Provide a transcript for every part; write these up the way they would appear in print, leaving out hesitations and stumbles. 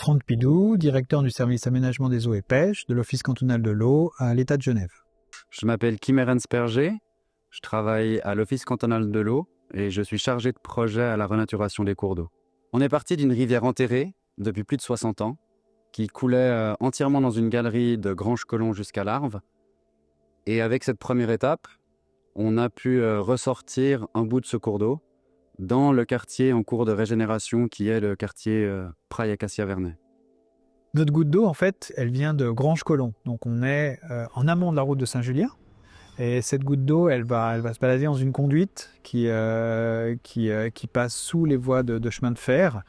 Franck Pidou, directeur du service aménagement des eaux et pêche de l'Office cantonal de l'eau à l'État de Genève. Je m'appelle Kim Ehrensperger, je travaille à l'Office cantonal de l'eau et je suis chargé de projet à la renaturation des cours d'eau. On est parti d'une rivière enterrée depuis plus de 60 ans qui coulait entièrement dans une galerie de Grange-Colomb jusqu'à l'Arve. Et avec cette première étape, on a pu ressortir un bout de ce cours d'eau dans le quartier en cours de régénération qui est le quartier Praille-Acacia-Vernay. Notre goutte d'eau, en fait, elle vient de Grange-Colomb. Donc on est en amont de la route de Saint-Julien. Et cette goutte d'eau, elle va se balader dans une conduite qui passe sous les voies de chemin de fer,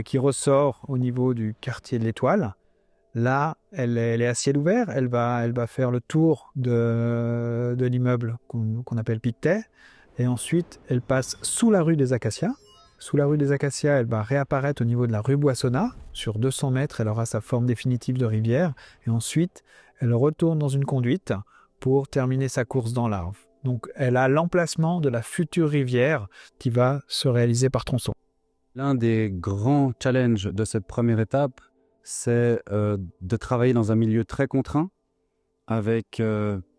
qui ressort au niveau du quartier de l'Étoile. Là, elle est à ciel ouvert, elle va faire le tour de l'immeuble qu'on appelle Pictet. Et ensuite, elle passe sous la rue des Acacias. Sous la rue des Acacias, elle va réapparaître au niveau de la rue Boissonnat. Sur 200 mètres, elle aura sa forme définitive de rivière. Et ensuite, elle retourne dans une conduite pour terminer sa course dans l'Arve. Donc, elle a l'emplacement de la future rivière qui va se réaliser par tronçon. L'un des grands challenges de cette première étape, c'est de travailler dans un milieu très contraint, avec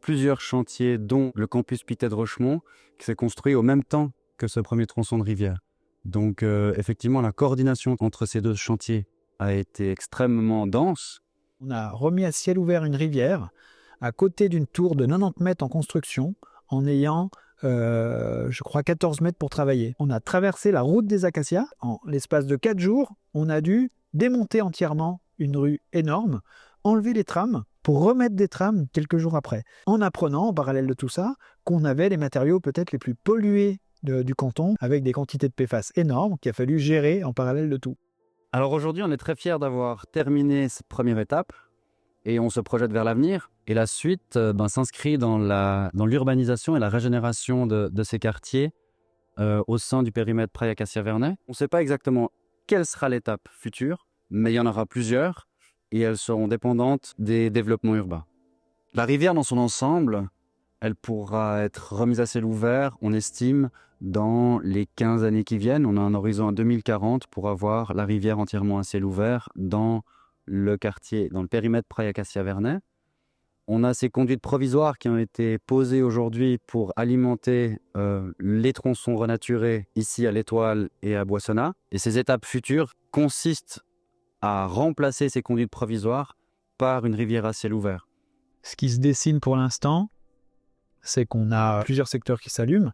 plusieurs chantiers, dont le campus Pictet de Rochemont, qui s'est construit au même temps que ce premier tronçon de rivière. Donc effectivement, la coordination entre ces deux chantiers a été extrêmement dense. On a remis à ciel ouvert une rivière à côté d'une tour de 90 mètres en construction, en ayant, je crois, 14 mètres pour travailler. On a traversé la route des Acacias. En l'espace de 4 jours, on a dû démonter entièrement une rue énorme, enlever les trams pour remettre des trams quelques jours après, en apprenant, en parallèle de tout ça, qu'on avait les matériaux peut-être les plus pollués du canton, avec des quantités de PFAS énormes qu'il a fallu gérer en parallèle de tout. Alors aujourd'hui, on est très fiers d'avoir terminé cette première étape et on se projette vers l'avenir. Et la suite s'inscrit dans l'urbanisation et la régénération de ces quartiers au sein du périmètre Praille-Acacia-Vernay. On ne sait pas exactement quelle sera l'étape future, mais il y en aura plusieurs et elles seront dépendantes des développements urbains. La rivière dans son ensemble, elle pourra être remise à ciel ouvert, on estime, dans les 15 années qui viennent. On a un horizon à 2040 pour avoir la rivière entièrement à ciel ouvert dans le quartier, dans le périmètre Praille-Acacia-Vernay. On a ces conduites provisoires qui ont été posées aujourd'hui pour alimenter les tronçons renaturés ici à l'Étoile et à Boissonnat. Et ces étapes futures consistent à remplacer ces conduites provisoires par une rivière à ciel ouvert. Ce qui se dessine pour l'instant, c'est qu'on a plusieurs secteurs qui s'allument.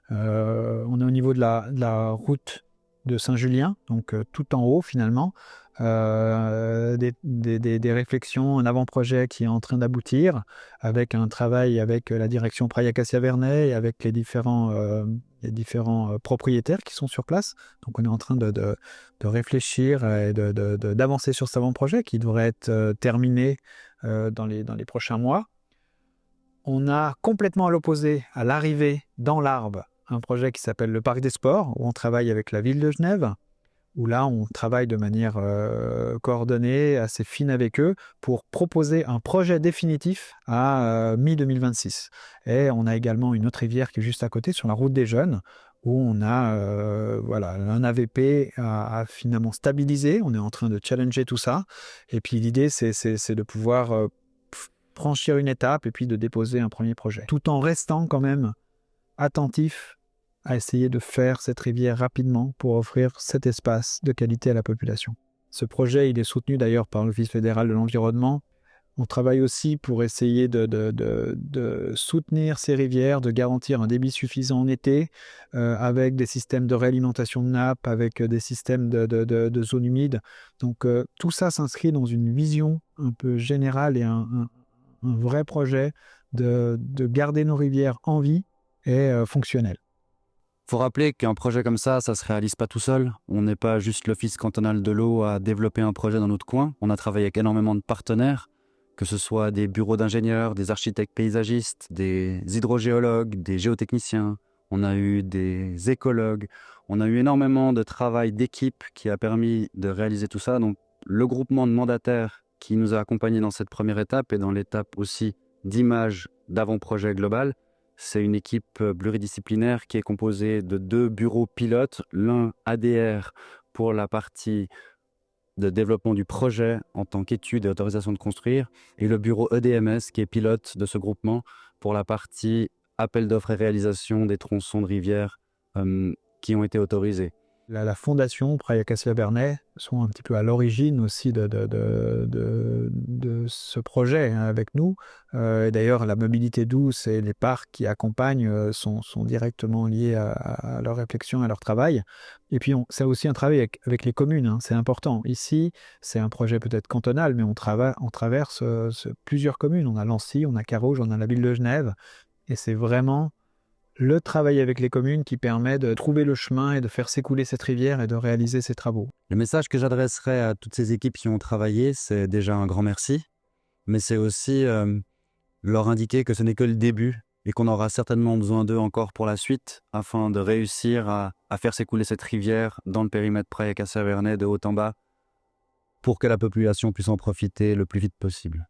On est au niveau de la route de Saint-Julien, donc tout en haut finalement. Des réflexions, un avant-projet qui est en train d'aboutir, avec un travail avec la direction Praille-Acacia-Vernay et avec les différents propriétaires qui sont sur place. Donc on est en train de réfléchir et d'avancer sur cet avant-projet qui devrait être terminé dans les prochains mois. On a complètement à l'opposé, à l'arrivée dans l'Arve, un projet qui s'appelle le Parc des Sports, où on travaille avec la ville de Genève, où là on travaille de manière coordonnée, assez fine avec eux, pour proposer un projet définitif à mi-2026. Et on a également une autre rivière qui est juste à côté, sur la route des Jeunes, où on a un AVP à finalement stabiliser. On est en train de challenger tout ça. Et puis l'idée, c'est de pouvoir franchir une étape et puis de déposer un premier projet, tout en restant quand même attentif à essayer de faire cette rivière rapidement pour offrir cet espace de qualité à la population. Ce projet, il est soutenu d'ailleurs par l'Office fédéral de l'environnement. On travaille aussi pour essayer de soutenir ces rivières, de garantir un débit suffisant en été, avec des systèmes de réalimentation de nappes, avec des systèmes de zones humides. Donc tout ça s'inscrit dans une vision un peu générale et un vrai projet de garder nos rivières en vie et fonctionnelles. Il faut rappeler qu'un projet comme ça ne se réalise pas tout seul. On n'est pas juste l'Office cantonal de l'eau à développer un projet dans notre coin. On a travaillé avec énormément de partenaires, que ce soit des bureaux d'ingénieurs, des architectes paysagistes, des hydrogéologues, des géotechniciens. On a eu des écologues. On a eu énormément de travail d'équipe qui a permis de réaliser tout ça. Donc, le groupement de mandataires qui nous a accompagnés dans cette première étape et dans l'étape aussi d'image d'avant-projet global, c'est une équipe pluridisciplinaire qui est composée de 2 bureaux pilotes, l'un ADR pour la partie de développement du projet en tant qu'étude et autorisation de construire, et le bureau EDMS qui est pilote de ce groupement pour la partie appel d'offres et réalisation des tronçons de rivières qui ont été autorisés. La fondation Praille Acacia Vernet sont un petit peu à l'origine aussi de ce projet avec nous. Et d'ailleurs, la mobilité douce et les parcs qui accompagnent sont directement liés à leur réflexion, à leur travail. Et puis, c'est aussi un travail avec les communes, hein, c'est important. Ici, c'est un projet peut-être cantonal, mais on traverse plusieurs communes. On a Lancy, on a Carouge, on a la ville de Genève. Et c'est vraiment le travail avec les communes qui permet de trouver le chemin et de faire s'écouler cette rivière et de réaliser ces travaux. Le message que j'adresserai à toutes ces équipes qui ont travaillé, c'est déjà un grand merci, mais c'est aussi leur indiquer que ce n'est que le début et qu'on aura certainement besoin d'eux encore pour la suite afin de réussir à faire s'écouler cette rivière dans le périmètre Praille Acacia Vernet de haut en bas pour que la population puisse en profiter le plus vite possible.